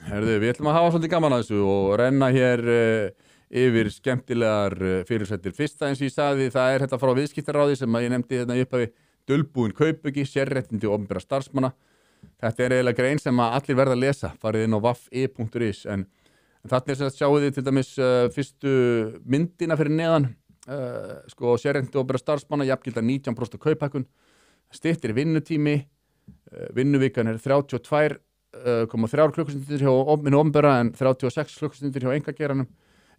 Herðu, við ætlum að hafa svolítið gaman að þessu og renna hér yfir skemmtilegar fyrirsættir. Fyrsta eins og ég sagði, það er þetta frá viðskiptaráði sem að ég nefndi hérna í upphafi, dulbúin kaupauki, sérréttindi opinberra starfsmanna. Þetta er eiginlega grein sem að allir verða að lesa, farið inn á waf.is, en þarna er sem að sjáu þið til dæmis fyrstu myndina fyrir neðan, sérréttindi opinberra starfsmanna, jafngilda 19% kaupækkun, styttri vinnutími, vinnuvikan er 32,3 klukkustundir hjá hinu opinbera en 36 klukkustundir hjá einkageiranum,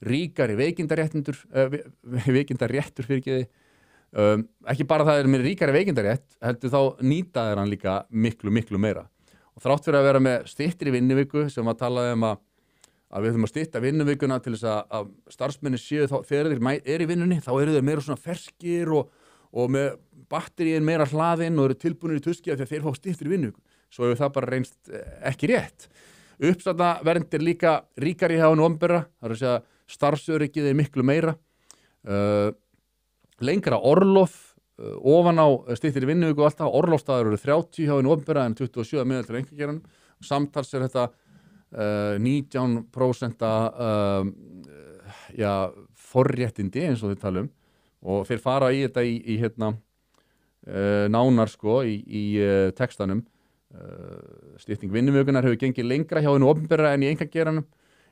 ríkari veikindaréttur fyrirgeði. Ekki bara það með ríkari veikindarétt, heldur þá nýta þeir hann líka miklu meira. Og þrátt fyrir að vera með styttri vinnuviku sem að talaði að við þurfum að stytta vinnuvikuna til þess að starfsmenni séu þá, þegar þeir eru í vinnunni, þá eru þeir meira svona ferskir og með batteríin meira hlaðinn og eru tilbúinir í tuski af því að þeir fá styttri vinnuviku. Svo hefur það bara reynst ekki rétt. Uppsagnavernd er líka ríkari hjá hinu opinbera, það er að segja starfsöryggið er miklu meira. Lengra orlof, ofan á styttri vinnuviku og alltaf, orlofsdagar eru 30 hjá hinu opinbera en 27 meðal til einkageiranum. Samtals er þetta 19% forréttindi eins og við talum og þeir fara í þetta í nánar í textanum. Stytting vinnuvikunar hefur gengið lengra hjá hinu opinbera en í einkageiranum.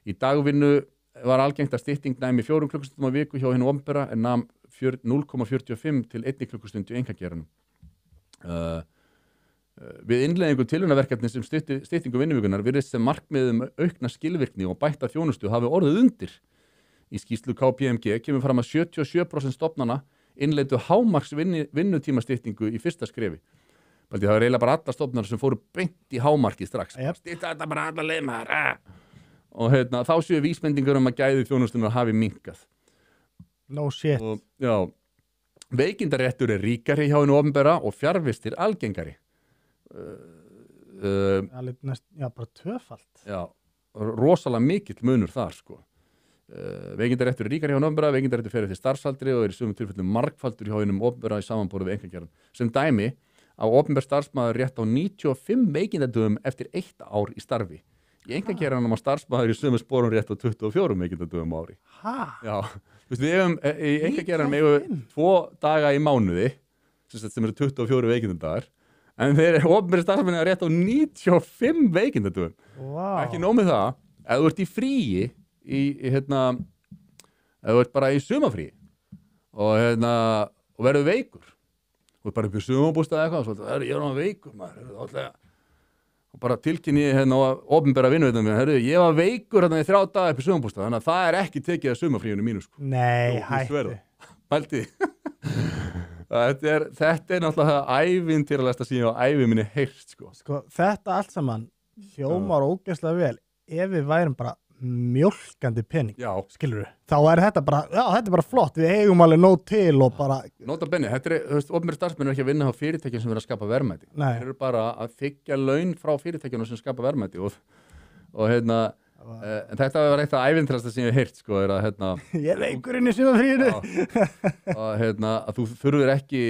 Í dagvinnu var algengt að stytting næmi 4 klukkustundum á viku hjá hinu opinbera en nam 0,45 til 1 klukkustund í einkageiranum. Við innleiðingu tilraunaverkefni sem styttingu vinnuvikunar virðist sem markmiðum aukna skilvirkni og bætta þjónustu hafi orðið undir. Í skýrslu KPMG kemur fram að 77% stofnana innleiddu hámarks vinnutímastyttingu í fyrsta skrefi. Það er eiginlega bara alla stofnar sem fóru beint í hámarki strax. Stytta þetta bara alla leið maður. Og þá séu vísbendingar að gæði þjónustunar hafi minnkað. No shit. Og, veikindaréttur er ríkari hjá hinu opinbera og fjarvistir algengari. Bara tvöfalt. Já, rosalega mikill munur þar veikindaréttur er ríkari hjá hinu opinbera, veikindaréttur fer eftir starfsaldri og er í sumum tilfellum margfaldur hjá hinum opinbera í samanborði við einkageirann. Sem dæmi á opinber starfsmaður rétt á 95 veikindadögum eftir 1 ár í starfi. Í einkageiranum á starfsmaður í sömu sporum rétt á 24 veikindadögum á ári. Já, við hefum í einkageiranum eigum 2 daga í mánuði sem eru 24 veikindadagar en þeir opinber starfsmaður rétt á 95 veikindadögum. Ekki nóg með það, ef þú ert í fríi ef þú ert bara í sumafríi og verður veikur og bara upp í sumarbústað eitthvað og ég er veikur maður og bara tilkynni opinbera vinnuveitnum ég var veikur í 3 daga upp í sumarbústað þannig að það er ekki tekið að sumafríinu mínu Nei, hætti Þetta er náttúrulega ævintýralegasta sem ég á ævi minni heyrt Þetta allt saman hljómar ógeðslega vel ef við værum bara mjólkandi pening, skilurðu þá er þetta bara flott, við eigum alveg nóg til og bara Nota benni, opinberir starfsmenn er ekki að vinna á fyrirtækjum sem vera að skapa verðmæti þeir eru bara að þiggja laun frá fyrirtækjunum sem skapa verðmæti en þetta var eitt af ævintýrasta sem ég hef heyrt er að ég er veikurinn í sumafríinu að þú þurfir ekki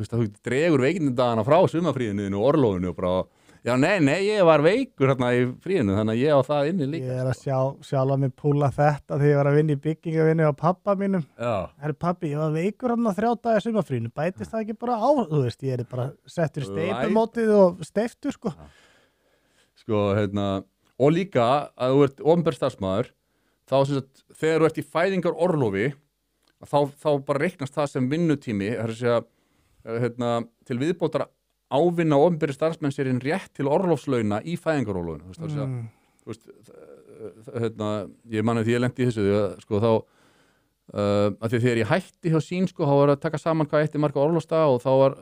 þú dregur veikindadagana frá sumafríinu og orlofinu og bara nei, ég var veikur í fríinu, þannig að ég á það inni líka. Ég er að sjálfa mig púla þetta þegar ég var að vinna í byggingavinnu á pappa mínum. Pappi, ég var veikur 3 daga sumafríinu, bætist það ekki bara á, ég er bara settur í steipumótið og steiftur, og líka að þú ert opinber starfsmaður, þá þegar þú ert í fæðingar orlofi, þá bara reiknast það sem vinnutími, til viðbótar ávinna opinberir starfsmenn sér rétt til orlofslauna í fæðingarorlofinu ég manna því ég lenti í þessu þá að því þegar ég hætti hjá sín þá var að taka saman hvað eitt marga orlofsdaga og þá var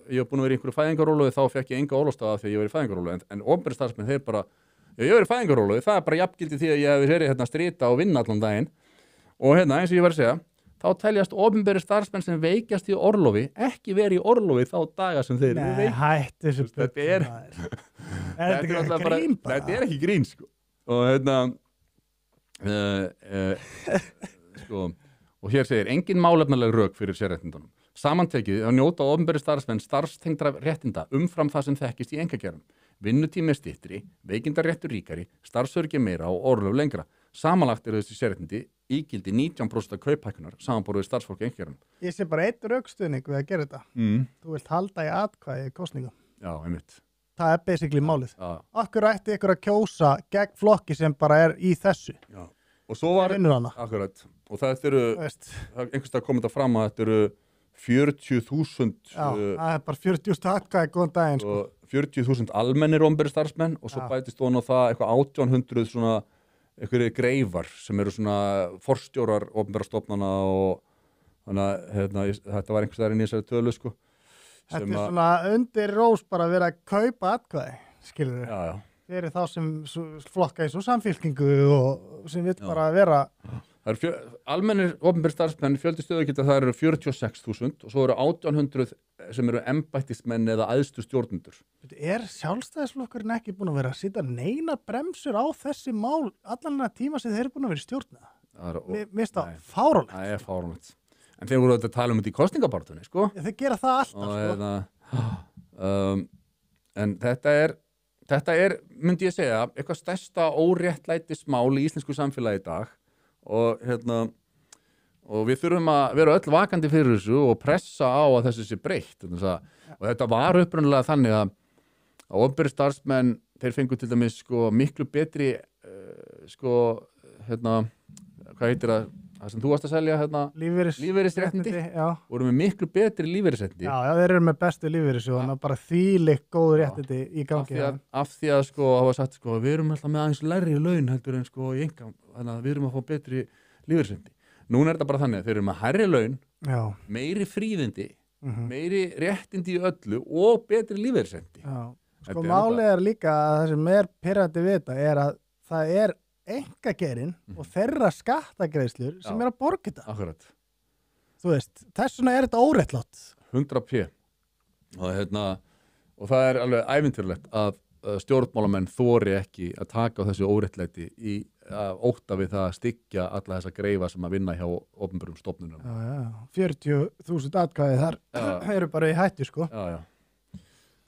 ég var búin að vera í einhverju fæðingarorlofi þá fekk ég enga orlofsdaga þegar ég var í fæðingarorlofi en opinberir starfsmenn þeir bara ég var í fæðingarorlofi, það er bara jafngildi því að ég hef verið strita og vinna allan daginn og eins og ég var að segja þá teljast opinberir starfsmenn sem veikjast í orlofi ekki verið í orlofi þá daga sem þeir eru veikjast. Nei, hætti þessu Þetta er ekki grín og hér segir engin málefnaleg rök fyrir sérréttindunum. Samantekið að njóta opinberir starfsmenn starfstengdra réttinda umfram það sem þekkist í einkageiranum. vinnutími styttri, veikindaréttur ríkari, starfsöryggi meira og orlof lengra. Samanlagt eru þessi sérréttindi ígildi 19% af kauphækkunar samanborið starfsfólki einhverjum. Ég sé bara einn rökstuðning við að gera þetta. Þú vilt halda í atkvæði í kosningum. Já, einmitt. Það er basically málið. Akkur ætti ykkur að kjósa gegn flokki sem bara er í þessu. Já. Og svo var akkurat. Og það eru einhverstað komið það fram að þetta eru 40.000 Já, það er bara 40.000 atkvæði góðan daginn sko. 40.000 almennir opinberir starfsmenn og svo bætist ofan á það eitthvað 1800 svona einhverjir greifar sem eru svona forstjórar opinberra stofnana og þannig að þetta var einhvers staðar inn í þessari tölu sko. Þetta er svona undir rós bara að vera að kaupa atkvæði, skilur við. Já. Fyrir þá sem flokka eins og samfylkingu og sem vill bara vera... Það eru almennir opinberir starfsmenn, fjöldi stöðugilda, það eru 46.000 og svo eru 1800 sem eru embættismenn eða æðstu stjórnendur. Er sjálfstæðisflokkurinn ekki búin að vera að sitja neina bremsur á þessi mál allan að tíma sem þeir eru búin að vera í stjórna? Mér finnst það fáránlegt. Það er fáránlegt. En þeir voru að tala um þetta í kosningabartunni, sko. Já, þeir gera það alltaf, sko. En þetta er, myndi ég segja, eitthvað stærsta óréttlætismál í íslensku samfélagi í dag og við þurfum að vera öll vakandi fyrir þessu og pressa á að þessu sé breytt og þetta var upprunalega þannig að opinberir starfsmenn þeir fengu til dæmis sko miklu betri hvað heitir það sem þú varst að selja lífeyrisréttindi voru með miklu betri lífeyrisréttindi Já, þeir eru með bestu lífeyrissjóðana bara þvílíkt góð réttindi í gangi af því að sko hafa sagt sko við erum alltaf með aðeins lægri laun heldur en sko í enga þannig að við erum að fá betri lífeyrisréttindi Núna er þetta bara þannig að þeir eru með hærri laun, meiri fríðindi, meiri réttindi í öllu og betri lífeyrisréttindi. Sko málið er líka að það sem er pirrandi við þetta er að það er einkageirinn og þeirra skattagreiðslur sem er að borga þetta. Akkurat. Þú veist, þess vegna er þetta óréttlátt. 100p. Og það er alveg ævintýrlegt að stjórnmálamenn þori ekki að taka á þessu óréttlæti í ótta við það að styggja alla þessa greifa sem að vinna hjá opinberum stofnunum. 40.000 atkvæði þar eru bara í hættu sko.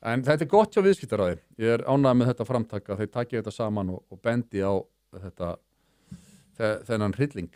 En þetta er gott hjá viðskiptaráði. Ég er ánægður með þetta framtaka. Þeir taki þetta saman og bendi á þennan hrylling.